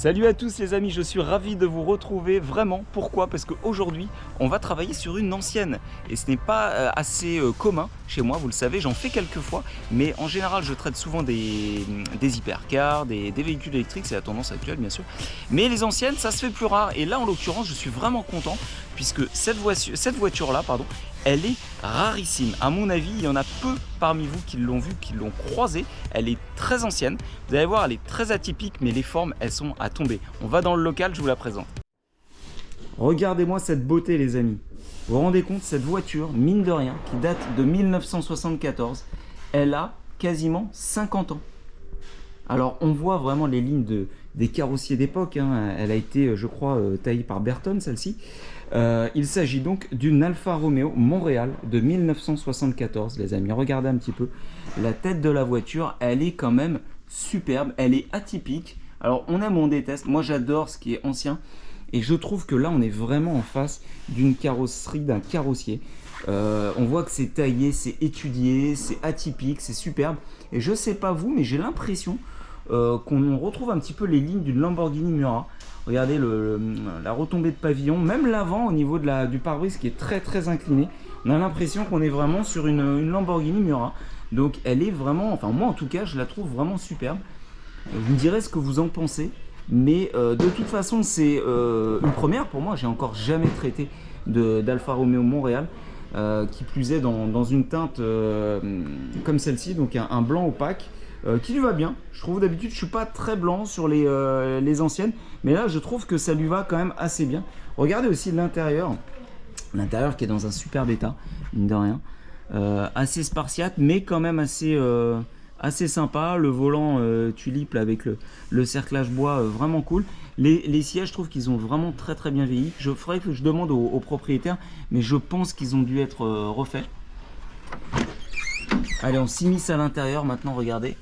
Salut à tous les amis, je suis ravi de vous retrouver vraiment. Pourquoi? Parce qu'aujourd'hui, on va travailler sur une ancienne. Et ce n'est pas assez commun chez moi, vous le savez, j'en fais quelques fois. Mais en général, je traite souvent des hypercars, des véhicules électriques, c'est la tendance actuelle bien sûr. Mais les anciennes, ça se fait plus rare. Et là, en l'occurrence, je suis vraiment content puisque cette voiture-là, elle est rarissime. À mon avis, il y en a peu parmi vous qui l'ont vue, qui l'ont croisée. Elle est très ancienne. Vous allez voir, elle est très atypique, mais les formes, elles sont à tomber. On va dans le local, je vous la présente. Regardez-moi cette beauté, les amis. Vous vous rendez compte, cette voiture, mine de rien, qui date de 1974, elle a quasiment 50 ans. Alors, on voit vraiment les lignes des carrossiers d'époque. Hein. Elle a été, je crois, taillée par Berton, celle-ci. Il s'agit donc d'une Alfa Romeo Montréal de 1974, les amis. Regardez un petit peu. La tête de la voiture, elle est quand même superbe. Elle est atypique. Alors, on aime ou on déteste. Moi, j'adore ce qui est ancien. Et je trouve que là, on est vraiment en face d'une carrosserie, d'un carrossier. On voit que c'est taillé, c'est étudié, c'est atypique, c'est superbe. Et je sais pas vous, mais j'ai l'impression qu'on retrouve un petit peu les lignes d'une Lamborghini Miura. Regardez la retombée de pavillon, même l'avant au niveau du pare-brise qui est très incliné. On a l'impression qu'on est vraiment sur une Lamborghini Miura. Donc elle est vraiment, enfin moi en tout cas, je la trouve vraiment superbe. Vous me direz ce que vous en pensez. Mais de toute façon, c'est une première pour moi. J'ai encore jamais traité d'Alfa Romeo Montréal. Qui plus est dans une teinte comme celle-ci, donc un blanc opaque. Qui lui va bien. Je trouve d'habitude je suis pas très blanc sur les anciennes, mais là je trouve que ça lui va quand même assez bien. Regardez aussi l'intérieur qui est dans un superbe état, mine de rien, assez spartiate mais quand même assez sympa. Le volant tulipe là, avec le cerclage bois vraiment cool. Les sièges, je trouve qu'ils ont vraiment très bien vieilli. Je ferais que je demande aux propriétaires, mais je pense qu'ils ont dû être refaits. Allez, on s'immisce à l'intérieur maintenant, regardez.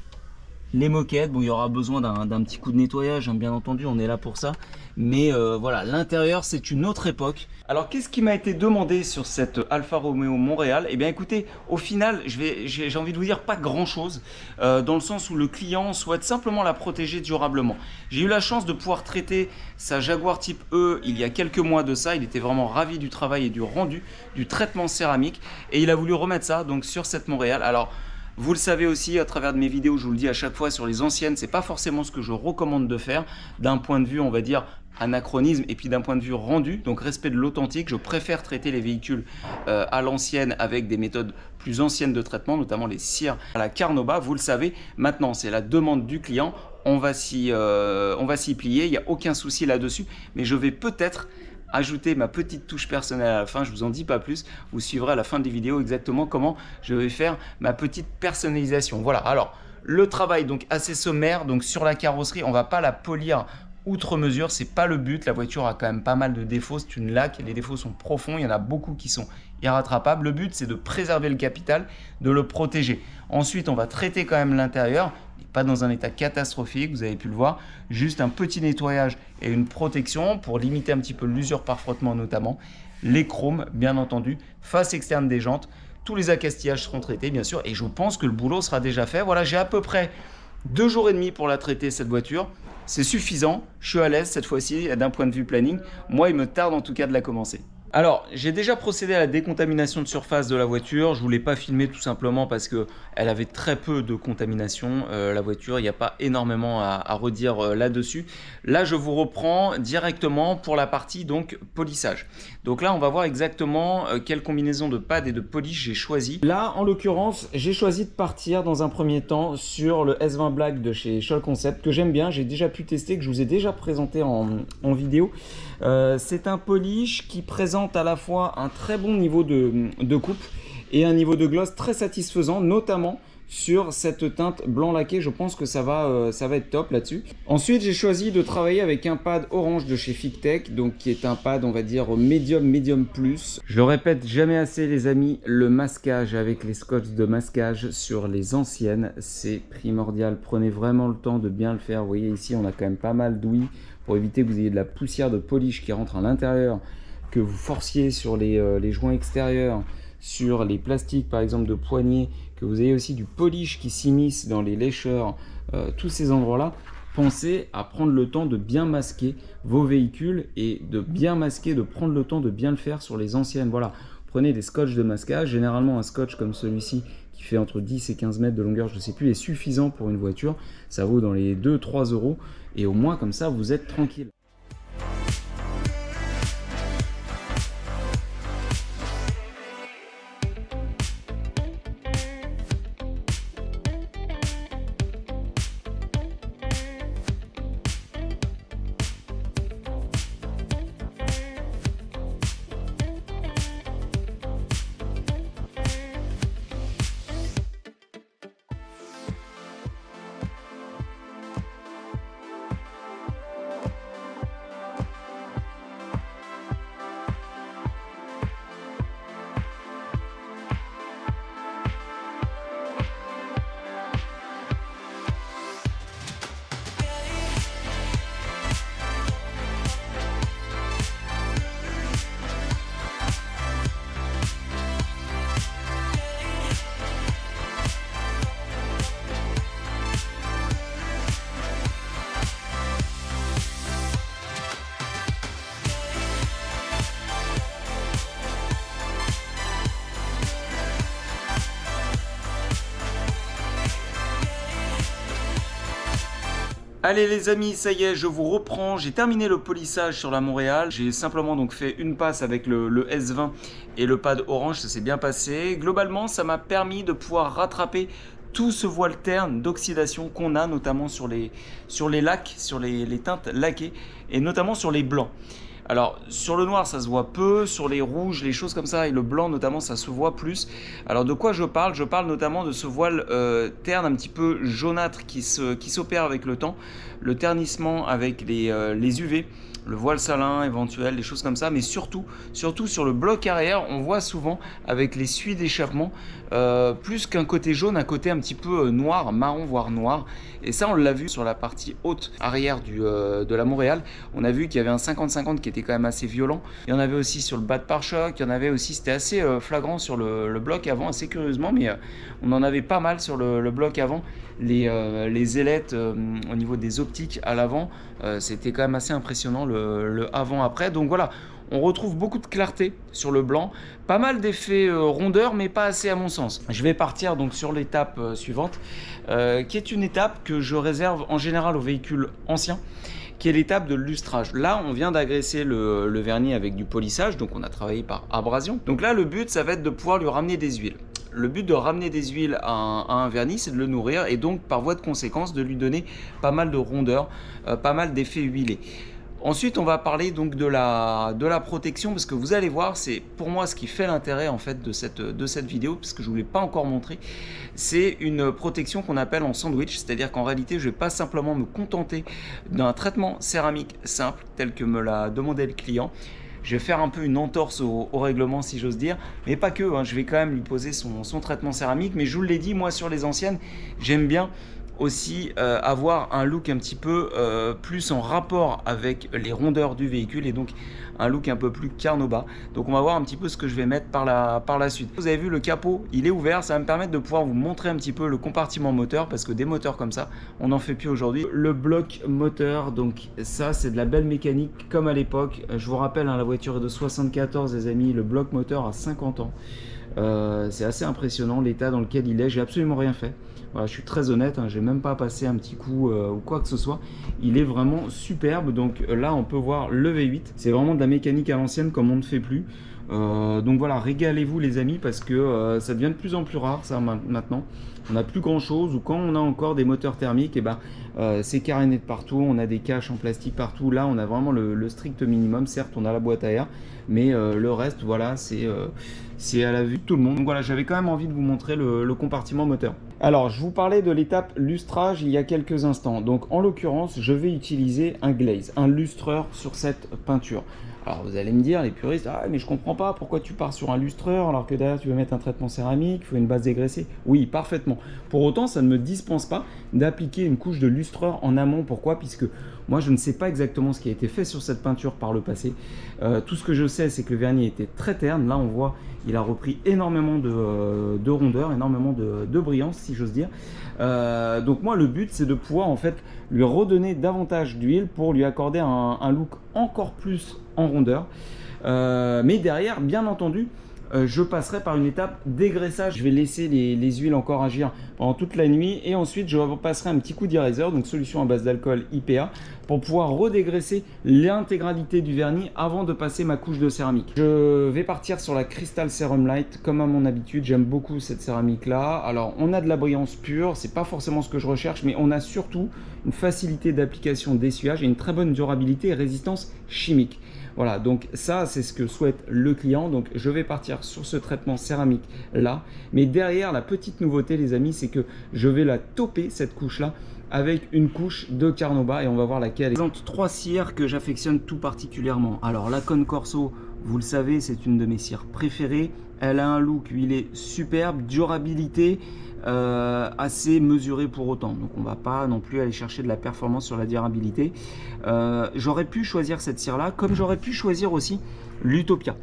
Les moquettes, bon, il y aura besoin d'un petit coup de nettoyage, hein, bien entendu, on est là pour ça. Mais voilà, l'intérieur, c'est une autre époque. Alors, qu'est-ce qui m'a été demandé sur cette Alfa Romeo Montréal? Eh bien, écoutez, au final, j'ai envie de vous dire pas grand-chose, dans le sens où le client souhaite simplement la protéger durablement. J'ai eu la chance de pouvoir traiter sa Jaguar Type E il y a quelques mois de ça. Il était vraiment ravi du travail et du rendu, du traitement céramique. Et il a voulu remettre ça donc sur cette Montréal. Alors, vous le savez aussi à travers de mes vidéos, je vous le dis à chaque fois sur les anciennes, c'est pas forcément ce que je recommande de faire d'un point de vue, on va dire, anachronisme et puis d'un point de vue rendu, donc respect de l'authentique. Je préfère traiter les véhicules à l'ancienne avec des méthodes plus anciennes de traitement, notamment les cires à la Carnauba. Vous le savez, maintenant c'est la demande du client, on va s'y plier, il n'y a aucun souci là-dessus, mais je vais peut-être ajouter ma petite touche personnelle à la fin, je vous en dis pas plus, vous suivrez à la fin des vidéos exactement comment je vais faire ma petite personnalisation. Voilà, alors le travail donc assez sommaire, donc sur la carrosserie, on va pas la polir outre mesure, c'est pas le but. La voiture a quand même pas mal de défauts, c'est une laque, les défauts sont profonds, il y en a beaucoup qui sont irrattrapables. Le but c'est de préserver le capital, de le protéger. Ensuite on va traiter quand même l'intérieur, pas dans un état catastrophique, vous avez pu le voir, juste un petit nettoyage et une protection pour limiter un petit peu l'usure par frottement notamment. Les chromes bien entendu, face externe des jantes, tous les accastillages seront traités bien sûr et je pense que le boulot sera déjà fait. Voilà, j'ai à peu près 2 jours et demi pour la traiter cette voiture. C'est suffisant, je suis à l'aise cette fois-ci d'un point de vue planning. Moi, il me tarde en tout cas de la commencer. Alors, j'ai déjà procédé à la décontamination de surface de la voiture. Je ne voulais pas filmer tout simplement parce qu'elle avait très peu de contamination. La voiture, il n'y a pas énormément à redire là-dessus. Là, je vous reprends directement pour la partie donc polissage. Donc là, on va voir exactement quelle combinaison de pad et de polish j'ai choisi. Là, en l'occurrence, j'ai choisi de partir dans un premier temps sur le S20 Black de chez Scholl Concept que j'aime bien. J'ai déjà pu tester, que je vous ai déjà présenté en vidéo. C'est un polish qui présente à la fois un très bon niveau de coupe et un niveau de gloss très satisfaisant, notamment sur cette teinte blanc laqué. Je pense que ça va être top là-dessus. Ensuite, j'ai choisi de travailler avec un pad orange de chez Fictech, donc qui est un pad, on va dire, médium plus. Je le répète jamais assez, les amis, le masquage avec les scotch de masquage sur les anciennes, c'est primordial. Prenez vraiment le temps de bien le faire. Vous voyez ici, on a quand même pas mal d'ouïe pour éviter que vous ayez de la poussière de polish qui rentre à l'intérieur, que vous forciez sur les joints extérieurs, sur les plastiques par exemple de poignée, que vous ayez aussi du polish qui s'immisce dans les lécheurs, tous ces endroits là pensez à prendre le temps de bien masquer vos véhicules et de bien masquer, de prendre le temps de bien le faire sur les anciennes. Voilà, prenez des scotch de masquage. Généralement, un scotch comme celui-ci qui fait entre 10 et 15 mètres de longueur, je ne sais plus, est suffisant pour une voiture. Ça vaut dans les 2-3 euros et au moins comme ça, vous êtes tranquille. Allez les amis, ça y est, je vous reprends. J'ai terminé le polissage sur la Montréal. J'ai simplement donc fait une passe avec le S20 et le pad orange, ça s'est bien passé. Globalement, ça m'a permis de pouvoir rattraper tout ce voile terne d'oxydation qu'on a notamment sur les lacs, sur les teintes laquées et notamment sur les blancs. Alors sur le noir ça se voit peu, sur les rouges, les choses comme ça et le blanc notamment ça se voit plus. Alors de quoi je parle? Je parle notamment de ce voile terne un petit peu jaunâtre qui s'opère avec le temps, le ternissement avec les UV, le voile salin éventuel, des choses comme ça, mais surtout sur le bloc arrière, on voit souvent avec les suies d'échappement plus qu'un côté jaune, un côté un petit peu noir, marron voire noir. Et ça on l'a vu sur la partie haute arrière de la Montréal. On a vu qu'il y avait un 50-50 qui était quand même assez violent. Il y en avait aussi sur le bas de pare-choc, il y en avait aussi, c'était assez flagrant sur le bloc avant, assez curieusement, mais on en avait pas mal sur le bloc avant. Les ailettes au niveau des optiques à l'avant, c'était quand même assez impressionnant le avant-après. Donc voilà, on retrouve beaucoup de clarté sur le blanc, pas mal d'effets rondeur, mais pas assez à mon sens. Je vais partir donc sur l'étape suivante, qui est une étape que je réserve en général aux véhicules anciens, qui est l'étape de lustrage. Là, on vient d'agresser le vernis avec du polissage, donc on a travaillé par abrasion. Donc là, le but, ça va être de pouvoir lui ramener des huiles. Le but de ramener des huiles à un vernis, c'est de le nourrir et donc par voie de conséquence de lui donner pas mal de rondeur, pas mal d'effets huilés. Ensuite, on va parler donc de la protection parce que vous allez voir, c'est pour moi ce qui fait l'intérêt en fait de cette vidéo, parce que je ne vous l'ai pas encore montré. C'est une protection qu'on appelle en sandwich, c'est-à-dire qu'en réalité, je ne vais pas simplement me contenter d'un traitement céramique simple tel que me l'a demandé le client. Je vais faire un peu une entorse au règlement si j'ose dire, mais pas que, hein, je vais quand même lui poser son traitement céramique, mais je vous l'ai dit, moi sur les anciennes, j'aime bien aussi avoir un look un petit peu plus en rapport avec les rondeurs du véhicule et donc un look un peu plus carnauba. Donc on va voir un petit peu ce que je vais mettre par la suite. Vous avez vu, le capot il est ouvert, ça va me permettre de pouvoir vous montrer un petit peu le compartiment moteur parce que des moteurs comme ça on n'en fait plus aujourd'hui. Le bloc moteur, donc ça c'est de la belle mécanique comme à l'époque. Je vous rappelle, hein, la voiture est de 74 les amis, le bloc moteur a 50 ans. C'est assez impressionnant l'état dans lequel il est. J'ai absolument rien fait. Voilà, je suis très honnête, hein, j'ai même pas passé un petit coup ou quoi que ce soit. Il est vraiment superbe. Donc là, on peut voir le V8. C'est vraiment de la mécanique à l'ancienne comme on ne fait plus. Donc voilà, régalez-vous les amis parce que ça devient de plus en plus rare ça maintenant. On n'a plus grand chose, ou quand on a encore des moteurs thermiques, et c'est caréné de partout, on a des caches en plastique partout. Là on a vraiment le strict minimum. Certes on a la boîte à air, mais le reste voilà, c'est à la vue de tout le monde. Donc voilà, j'avais quand même envie de vous montrer le compartiment moteur. Alors je vous parlais de l'étape lustrage il y a quelques instants. Donc en l'occurrence je vais utiliser un glaze, un lustreur sur cette peinture. Alors vous allez me dire, les puristes, ah mais je comprends pas, pourquoi tu pars sur un lustreur alors que derrière tu veux mettre un traitement céramique, il faut une base dégraissée. Oui, parfaitement. Pour autant, ça ne me dispense pas d'appliquer une couche de lustreur en amont. Pourquoi? Puisque moi je ne sais pas exactement ce qui a été fait sur cette peinture par le passé. Tout ce que je sais, c'est que le vernis était très terne. Là on voit, il a repris énormément de rondeur, énormément de brillance si j'ose dire. Donc moi le but c'est de pouvoir en fait lui redonner davantage d'huile pour lui accorder un look encore plus en rondeur. Mais derrière, bien entendu, je passerai par une étape dégraissage. Je vais laisser les huiles encore agir pendant toute la nuit et ensuite je passerai un petit coup d'eraser, donc solution à base d'alcool IPA, pour pouvoir redégraisser l'intégralité du vernis avant de passer ma couche de céramique. Je vais partir sur la Crystal Serum Light comme à mon habitude. J'aime beaucoup cette céramique là. Alors on a de la brillance pure, c'est pas forcément ce que je recherche, mais on a surtout une facilité d'application, d'essuyage et une très bonne durabilité et résistance chimique. Voilà, donc ça c'est ce que souhaite le client. Donc je vais partir sur ce traitement céramique là, mais derrière la petite nouveauté les amis, c'est que je vais la tauper cette couche là avec une couche de Carnauba et on va voir laquelle. Je présente 3 cires que j'affectionne tout particulièrement. Alors la Concorso, vous le savez, c'est une de mes cires préférées. Elle a un look huilé superbe, durabilité assez mesurée pour autant. Donc on va pas non plus aller chercher de la performance sur la durabilité. J'aurais pu choisir cette cire là, comme j'aurais pu choisir aussi l'Utopia.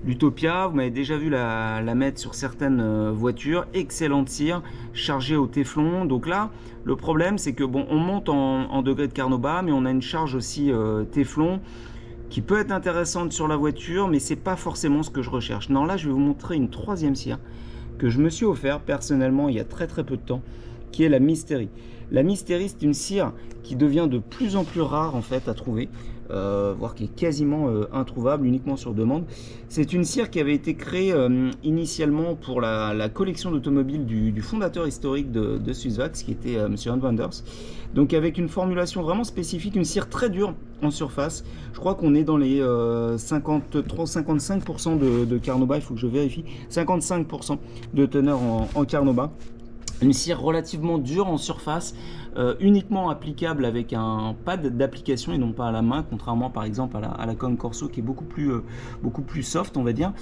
L'Utopia, vous m'avez déjà vu la mettre sur certaines voitures, excellente cire, chargée au téflon. Donc là, le problème c'est que bon, on monte en degré de Carnauba, mais on a une charge aussi téflon qui peut être intéressante sur la voiture, mais c'est pas forcément ce que je recherche. Non, là je vais vous montrer une troisième cire que je me suis offert personnellement il y a très peu de temps, qui est la Mystery. La Mystery, c'est une cire qui devient de plus en plus rare en fait à trouver, voire qui est quasiment introuvable, uniquement sur demande. C'est une cire qui avait été créée initialement pour la collection d'automobiles du fondateur historique de Swisvax, qui était Monsieur Hans Wanders. Donc avec une formulation vraiment spécifique, une cire très dure en surface. Je crois qu'on est dans les 53-55% de Carnauba, il faut que je vérifie, 55% de teneur en Carnauba. Une cire relativement dure en surface, uniquement applicable avec un pad d'application et non pas à la main, contrairement par exemple à la Concorso qui est beaucoup plus soft on va dire.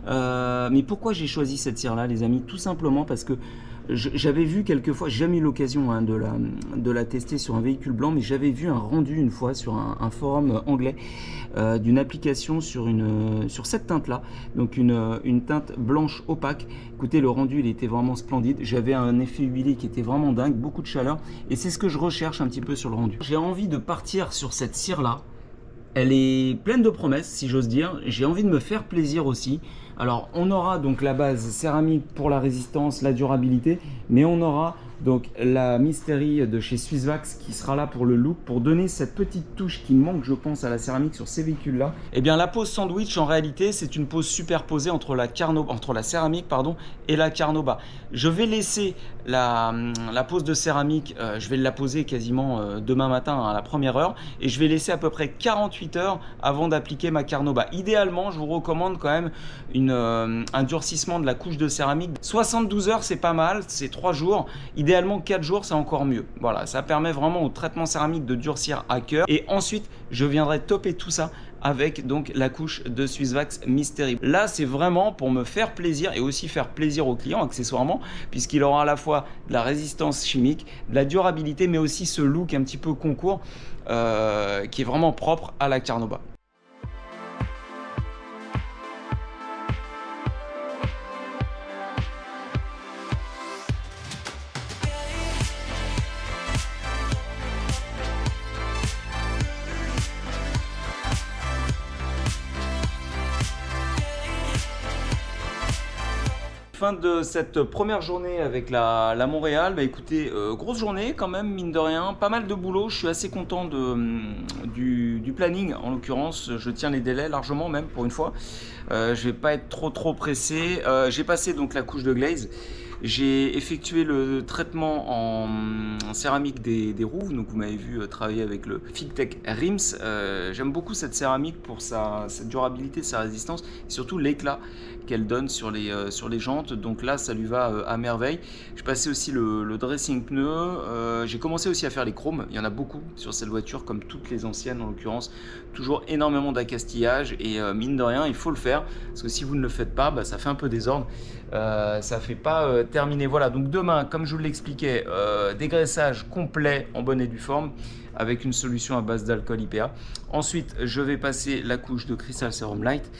Mais pourquoi j'ai choisi cette cire là les amis? Tout simplement parce que j'avais vu quelques fois, j'ai jamais eu l'occasion hein, de la tester sur un véhicule blanc, mais j'avais vu un rendu une fois sur un forum anglais d'une application sur cette teinte là, donc une teinte blanche opaque. Écoutez, le rendu il était vraiment splendide, j'avais un effet huilé qui était vraiment dingue, beaucoup de chaleur, et c'est ce que je recherche un petit peu sur le rendu. J'ai envie de partir sur cette cire là. Elle est pleine de promesses, si j'ose dire. J'ai envie de me faire plaisir aussi. Alors, on aura donc la base céramique pour la résistance, la durabilité, mais on aura donc la Mystery de chez Swisvax qui sera là pour le look, pour donner cette petite touche qui manque, je pense, à la céramique sur ces véhicules-là. Et bien, la pose sandwich, en réalité, c'est une pose superposée entre la céramique, et la Carnauba. Je vais laisser la pose de céramique, je vais la poser quasiment demain matin à la première heure, et je vais laisser à peu près 48 heures avant d'appliquer ma Carnauba. Idéalement, je vous recommande quand même un durcissement de la couche de céramique. 72 heures, c'est pas mal, c'est 3 jours. Idéalement 4 jours, c'est encore mieux. Voilà, ça permet vraiment au traitement céramique de durcir à cœur. Et ensuite, je viendrai topper tout ça avec donc la couche de Swisvax Mystery. Là, c'est vraiment pour me faire plaisir et aussi faire plaisir au client accessoirement, puisqu'il aura à la fois de la résistance chimique, de la durabilité, mais aussi ce look un petit peu concours qui est vraiment propre à la Carnauba. Fin de cette première journée avec la Montréal. Bah écoutez, grosse journée quand même, mine de rien, pas mal de boulot. Je suis assez content du planning en l'occurrence. Je tiens les délais largement même pour une fois. Je vais pas être trop pressé. J'ai passé donc la couche de glaze. J'ai effectué le traitement en céramique des roues, donc vous m'avez vu travailler avec le Fictech Rims. J'aime beaucoup cette céramique pour sa durabilité, sa résistance et surtout l'éclat qu'elle donne sur les jantes, donc là ça lui va à merveille. J'ai passé aussi le dressing pneu, j'ai commencé aussi à faire les chromes, il y en a beaucoup sur cette voiture comme toutes les anciennes en l'occurrence, toujours énormément d'accastillage et mine de rien il faut le faire parce que si vous ne le faites pas, ça fait un peu désordre, ça fait pas terminer. Voilà, donc demain comme je vous l'expliquais, dégraissage complet en bonne et due forme avec une solution à base d'alcool IPA. Ensuite, je vais passer la couche de Crystal Serum Light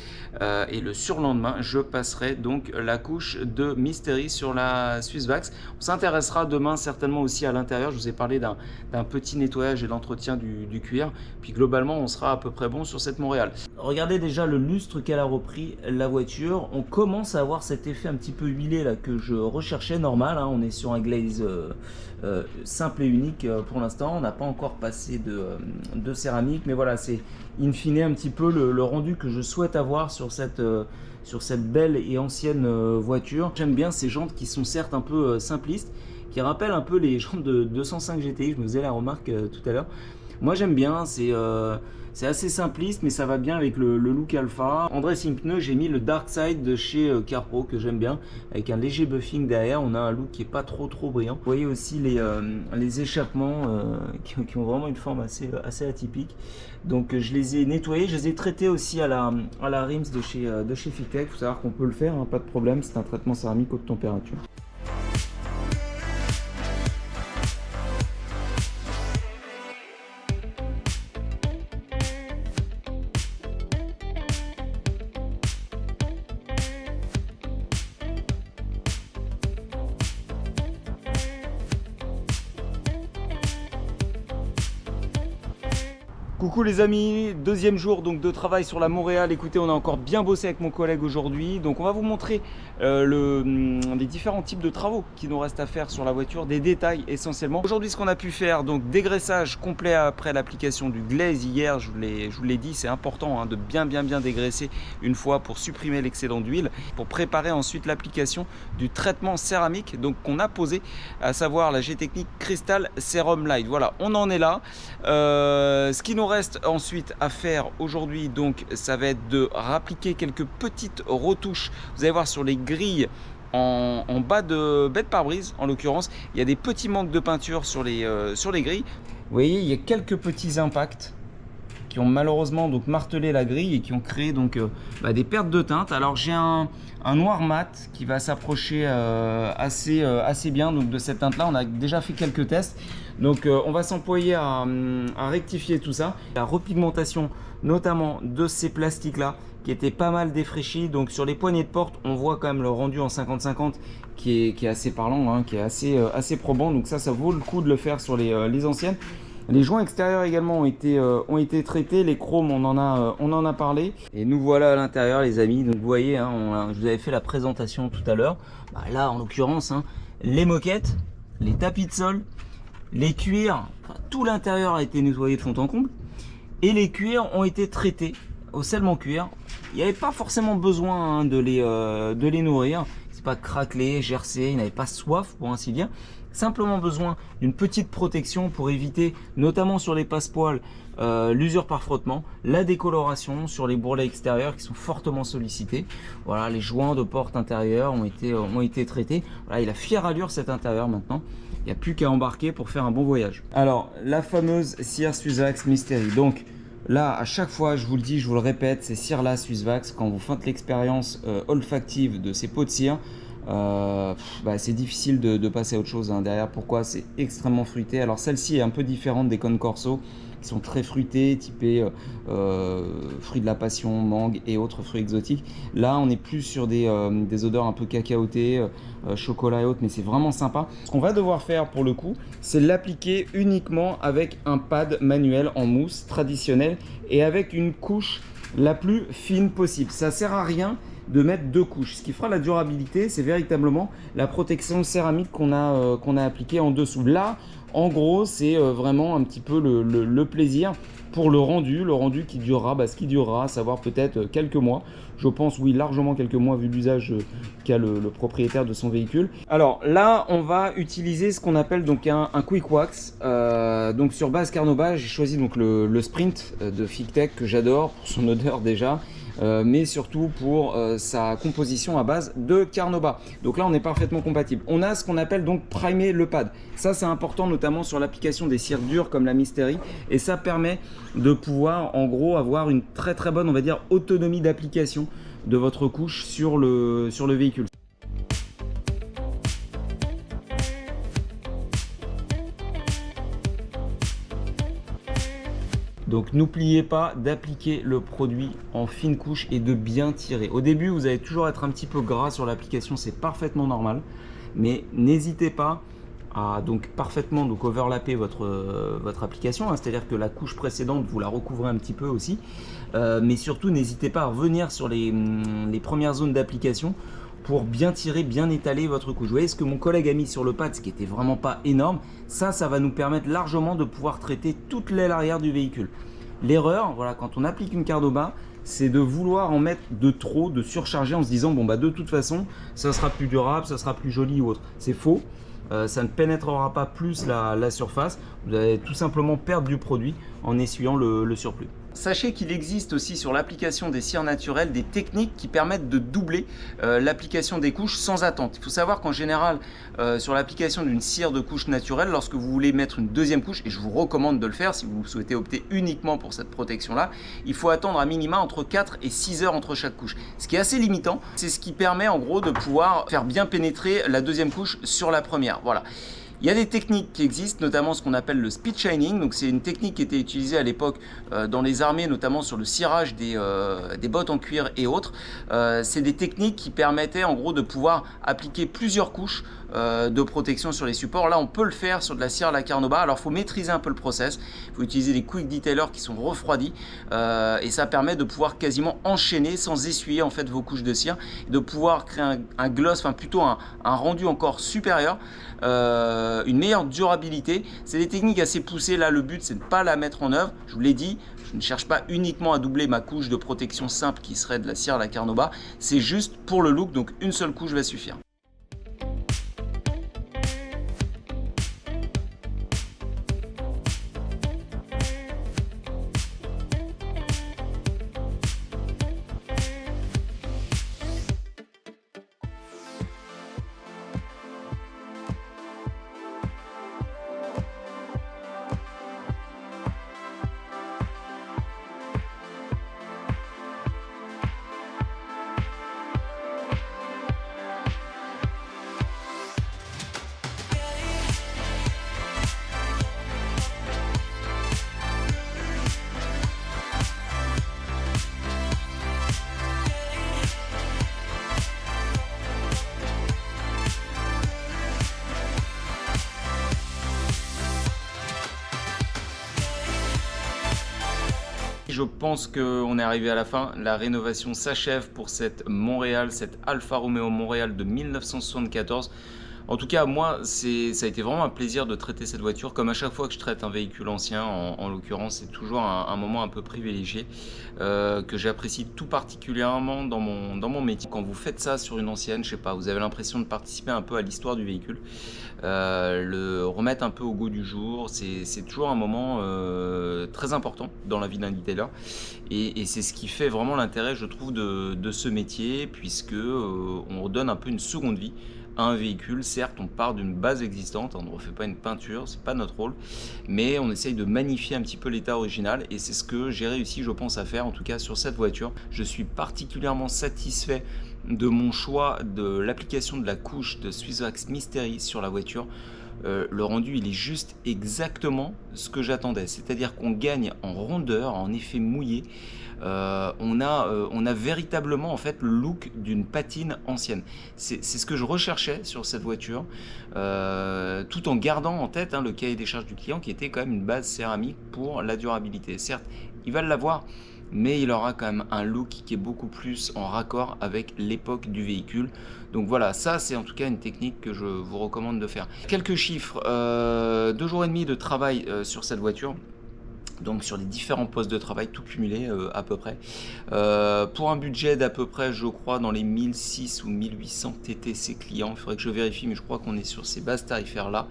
et le surlendemain, je passerai donc la couche de Mystery sur la Swissvax. On s'intéressera demain certainement aussi à l'intérieur. Je vous ai parlé d'un petit nettoyage et d'entretien du cuir. Puis globalement, on sera à peu près bon sur cette Montréal. Regardez déjà le lustre qu'elle a repris la voiture. On commence à avoir cet effet un petit peu huilé là que je recherchais, normal. On est sur un glaze simple et unique pour l'instant. On n'a pas encore passé de céramique, mais voilà, c'est in fine un petit peu le rendu que je souhaite avoir sur cette belle et ancienne voiture. J'aime bien ces jantes qui sont certes un peu simplistes, qui rappellent un peu les jantes de 205 GTI. Je me faisais la remarque tout à l'heure. Moi j'aime bien, c'est assez simpliste mais ça va bien avec le look alpha. En dressing pneu, j'ai mis le Dark Side de chez CarPro que j'aime bien, avec un léger buffing derrière. On a un look qui est pas trop brillant. Vous voyez aussi les échappements qui ont vraiment une forme assez atypique. Donc je les ai nettoyés, je les ai traités aussi à la Rims de chez Fictech. Il faut savoir qu'on peut le faire, pas de problème, c'est un traitement céramique haute température. Coucou les amis, deuxième jour donc de travail sur la Montréal. Écoutez, on a encore bien bossé avec mon collègue aujourd'hui. Donc on va vous montrer les différents types de travaux qui nous restent à faire sur la voiture, des détails essentiellement. Aujourd'hui ce qu'on a pu faire, donc dégraissage complet après l'application du glaze hier, je vous l'ai dit, c'est important de bien dégraisser une fois pour supprimer l'excédent d'huile, pour préparer ensuite l'application du traitement céramique donc qu'on a posé, à savoir la G-Technique Crystal Serum Light. Voilà, on en est là. Ce qui nous reste ensuite à faire aujourd'hui, donc ça va être de rappliquer quelques petites retouches. Vous allez voir sur les grilles en bas de pare-brise, en l'occurrence, il y a des petits manques de peinture sur les grilles. Vous voyez, il y a quelques petits impacts qui ont malheureusement donc martelé la grille et qui ont créé donc des pertes de teinte. Alors j'ai un noir mat qui va s'approcher assez bien donc de cette teinte là. On a déjà fait quelques tests, donc on va s'employer à rectifier tout ça. La repigmentation notamment de ces plastiques là qui étaient pas mal défraîchis, donc sur les poignées de porte on voit quand même le rendu en 50-50 qui est assez parlant, qui est assez probant. Donc ça vaut le coup de le faire sur les anciennes. Les joints extérieurs également ont été traités, les chromes on en a parlé. Et nous voilà à l'intérieur les amis, donc vous voyez, je vous avais fait la présentation tout à l'heure. Là en l'occurrence, les moquettes, les tapis de sol, les cuirs, tout l'intérieur a été nettoyé de fond en comble. Et les cuirs ont été traités au scellement cuir. Il n'y avait pas forcément besoin de les nourrir. C'est pas craquelé, gercé, ils n'avaient pas soif pour ainsi dire. Simplement besoin d'une petite protection pour éviter, notamment sur les passepoils, l'usure par frottement, la décoloration sur les bourrelets extérieurs qui sont fortement sollicités. Voilà, les joints de porte intérieure ont été traités. Voilà, il a fière allure cet intérieur maintenant. Il n'y a plus qu'à embarquer pour faire un bon voyage. Alors, la fameuse cire Swissvax Mystery. Donc là, à chaque fois, je vous le dis, je vous le répète, ces cires-là Swissvax, quand vous faites l'expérience olfactive de ces pots de cire, c'est difficile de passer à autre chose derrière. Pourquoi? C'est extrêmement fruité. Alors celle-ci est un peu différente des Concorso qui sont très fruités, typés fruits de la passion, mangue et autres fruits exotiques. Là on est plus sur des odeurs un peu cacaotées, chocolat et autres, mais c'est vraiment sympa. Ce qu'on va devoir faire pour le coup, c'est l'appliquer uniquement avec un pad manuel en mousse traditionnel et avec une couche la plus fine possible. Ça sert à rien de mettre deux couches. Ce qui fera la durabilité, c'est véritablement la protection céramique qu'on a appliquée en dessous. Là, en gros, c'est vraiment un petit peu le plaisir pour le rendu qui durera ce qui durera, à savoir peut-être quelques mois. Je pense, oui, largement quelques mois vu l'usage qu'a le propriétaire de son véhicule. Alors là, on va utiliser ce qu'on appelle donc un quick wax. Donc sur base Carnauba, j'ai choisi donc le Sprint de Fictech que j'adore pour son odeur déjà. Mais surtout pour sa composition à base de Carnauba. Donc là on est parfaitement compatible. On a ce qu'on appelle donc primer le pad. Ça c'est important notamment sur l'application des cires dures comme la Mystery, et ça permet de pouvoir en gros avoir une très bonne, on va dire, autonomie d'application de votre couche sur le véhicule. Donc n'oubliez pas d'appliquer le produit en fine couche et de bien tirer. Au début, vous allez toujours être un petit peu gras sur l'application, c'est parfaitement normal. Mais n'hésitez pas à parfaitement overlapper votre application, hein, c'est-à-dire que la couche précédente, vous la recouvrez un petit peu aussi. Mais surtout, n'hésitez pas à revenir sur les premières zones d'application pour bien tirer, bien étaler votre couche. Vous voyez ce que mon collègue a mis sur le pad, ce qui était vraiment pas énorme. Ça va nous permettre largement de pouvoir traiter toute l'aile arrière du véhicule. L'erreur, voilà, quand on applique une Carnauba, c'est de vouloir en mettre de trop, de surcharger en se disant bon de toute façon, ça sera plus durable, ça sera plus joli ou autre. C'est faux. Ça ne pénétrera pas plus la surface. Vous allez tout simplement perdre du produit en essuyant le surplus. Sachez qu'il existe aussi sur l'application des cires naturelles des techniques qui permettent de doubler l'application des couches sans attente. Il faut savoir qu'en général, sur l'application d'une cire de couche naturelle, lorsque vous voulez mettre une deuxième couche, et je vous recommande de le faire si vous souhaitez opter uniquement pour cette protection-là, il faut attendre à minima entre 4 et 6 heures entre chaque couche. Ce qui est assez limitant, c'est ce qui permet en gros de pouvoir faire bien pénétrer la deuxième couche sur la première. Voilà. Il y a des techniques qui existent, notamment ce qu'on appelle le speed shining. Donc c'est une technique qui était utilisée à l'époque dans les armées, notamment sur le cirage des bottes en cuir et autres. C'est des techniques qui permettaient en gros de pouvoir appliquer plusieurs couches de protection sur les supports. Là on peut le faire sur de la cire à la Carnauba. Alors il faut maîtriser un peu le process. Il faut utiliser des quick detailers qui sont refroidis et ça permet de pouvoir quasiment enchaîner sans essuyer en fait vos couches de cire, et de pouvoir créer un gloss, enfin plutôt un rendu encore supérieur. Une meilleure durabilité. C'est des techniques assez poussées. Là le but c'est de ne pas la mettre en œuvre. Je vous l'ai dit, je ne cherche pas uniquement à doubler ma couche de protection simple qui serait de la cire à la Carnauba. C'est juste pour le look, donc une seule couche va suffire. Je pense qu'on est arrivé à la fin. La rénovation s'achève pour cette Alfa Romeo Montréal de 1974. En tout cas, moi, ça a été vraiment un plaisir de traiter cette voiture. Comme à chaque fois que je traite un véhicule ancien, en l'occurrence, c'est toujours un moment un peu privilégié que j'apprécie tout particulièrement dans mon métier. Quand vous faites ça sur une ancienne, je sais pas, vous avez l'impression de participer un peu à l'histoire du véhicule, le remettre un peu au goût du jour. C'est toujours un moment très important dans la vie d'un detailer, et c'est ce qui fait vraiment l'intérêt, je trouve, de ce métier, puisque on redonne un peu une seconde vie à un véhicule. Certes, on part d'une base existante, on ne refait pas une peinture, c'est pas notre rôle, mais on essaye de magnifier un petit peu l'état original, et c'est ce que j'ai réussi, je pense, à faire, en tout cas sur cette voiture. Je suis particulièrement satisfait de mon choix de l'application de la couche de Swiss Wax Mystery sur la voiture. Le rendu, il est juste exactement ce que j'attendais, c'est-à-dire qu'on gagne en rondeur, en effet mouillé. On a véritablement en fait le look d'une patine ancienne. C'est ce que je recherchais sur cette voiture, tout en gardant en tête le cahier des charges du client, qui était quand même une base céramique pour la durabilité. Certes, il va l'avoir, mais il aura quand même un look qui est beaucoup plus en raccord avec l'époque du véhicule. Donc voilà, ça c'est en tout cas une technique que je vous recommande de faire. Quelques chiffres, 2 jours et demi de travail sur cette voiture. Donc sur les différents postes de travail, tout cumulé à peu près. Pour un budget d'à peu près, je crois, dans les 1006 ou 1800 TTC clients. Il faudrait que je vérifie, mais je crois qu'on est sur ces bases tarifaires là.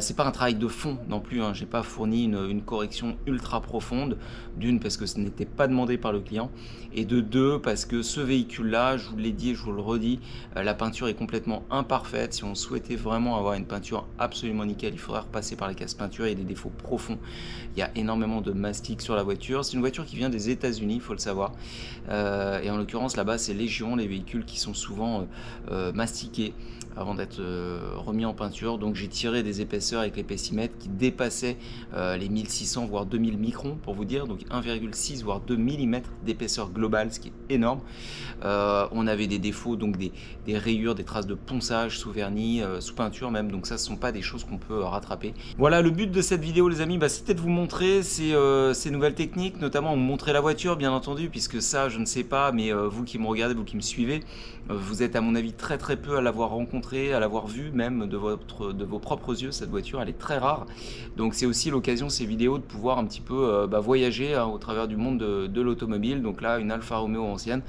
C'est pas un travail de fond non plus, hein. J'ai pas fourni une correction ultra profonde, d'une parce que ce n'était pas demandé par le client, et de deux parce que ce véhicule là, je vous l'ai dit et je vous le redis, la peinture est complètement imparfaite. Si on souhaitait vraiment avoir une peinture absolument nickel, il faudrait repasser par la casse peinture. Il y a des défauts profonds, il y a énormément de mastic sur la voiture. C'est une voiture qui vient des États-Unis, il faut le savoir, et en l'occurrence là-bas c'est Légion, les véhicules qui sont souvent mastiqués avant d'être remis en peinture. Donc j'ai tiré des épaisseurs avec l'épaissimètre qui dépassaient les 1600 voire 2000 microns pour vous dire, donc 1,6 voire 2 mm d'épaisseur globale, ce qui est énorme. On avait des défauts, donc des rayures, des traces de ponçage sous vernis, sous peinture même, donc ça ce sont pas des choses qu'on peut rattraper. Voilà, le but de cette vidéo les amis, c'était de vous montrer ces nouvelles techniques, notamment vous montrer la voiture bien entendu, puisque ça je ne sais pas, mais vous qui me regardez, vous qui me suivez, vous êtes à mon avis très peu à l'avoir rencontrée, à l'avoir vue même de vos propres yeux. Cette voiture elle est très rare, donc c'est aussi l'occasion ces vidéos de pouvoir un petit peu voyager au travers du monde de l'automobile. Donc là une Alfa Romeo ancienne,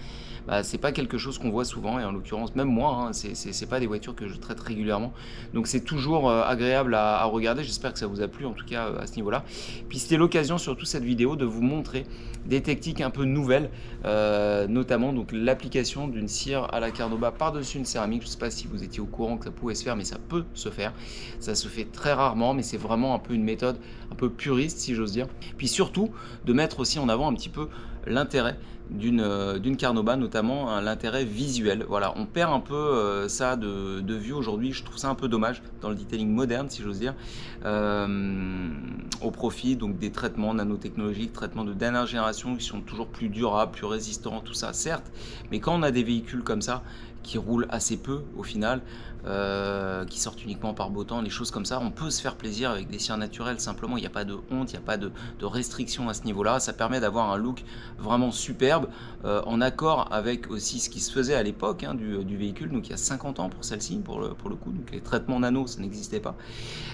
c'est pas quelque chose qu'on voit souvent, et en l'occurrence même moi, c'est pas des voitures que je traite régulièrement, donc c'est toujours agréable à regarder. J'espère que ça vous a plu en tout cas à ce niveau là. Puis c'était l'occasion surtout cette vidéo de vous montrer des techniques un peu nouvelles, notamment donc l'application d'une cire à la Carnauba par dessus une céramique. Je sais pas si vous étiez au courant que ça pouvait se faire, mais ça peut se faire, ça se fait très rarement, mais c'est vraiment un peu une méthode un peu puriste si j'ose dire. Puis surtout de mettre aussi en avant un petit peu l'intérêt d'une Carnauba, notamment l'intérêt visuel. Voilà, on perd un peu ça de vue aujourd'hui. Je trouve ça un peu dommage dans le detailing moderne si j'ose dire, au profit donc des traitements nanotechnologiques, traitements de dernière génération qui sont toujours plus durables, plus résistants, tout ça certes, mais quand on a des véhicules comme ça qui roulent assez peu au final, qui sortent uniquement par beau temps, les choses comme ça, on peut se faire plaisir avec des cires naturelles simplement. Il n'y a pas de honte, il n'y a pas de restriction à ce niveau là. Ça permet d'avoir un look vraiment superbe, en accord avec aussi ce qui se faisait à l'époque du véhicule, donc il y a 50 ans pour celle-ci, pour le coup. Donc les traitements nano ça n'existait pas,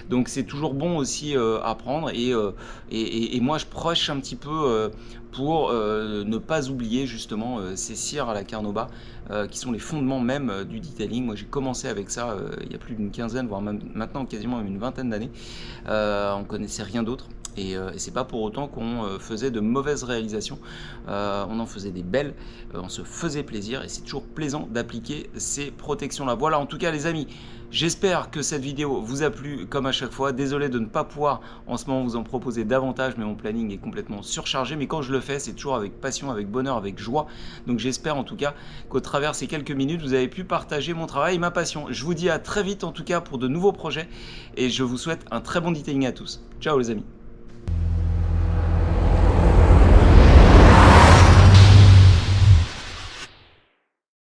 donc c'est toujours bon aussi à prendre, et moi je prêche un petit peu pour ne pas oublier justement ces cires à la Carnauba, qui sont les fondements même du detailing. Moi j'ai commencé avec ça il y a plus d'une quinzaine, voire même maintenant quasiment une vingtaine d'années. On connaissait rien d'autre, et c'est pas pour autant qu'on faisait de mauvaises réalisations, on en faisait des belles, on se faisait plaisir, et c'est toujours plaisant d'appliquer ces protections là. Voilà, en tout cas les amis, j'espère que cette vidéo vous a plu comme à chaque fois. Désolé de ne pas pouvoir en ce moment vous en proposer davantage, mais mon planning est complètement surchargé, mais quand je le fais c'est toujours avec passion, avec bonheur, avec joie. Donc j'espère en tout cas qu'au travers ces quelques minutes vous avez pu partager mon travail et ma passion. Je vous dis à très vite en tout cas pour de nouveaux projets, et je vous souhaite un très bon detailing à tous. Ciao les amis.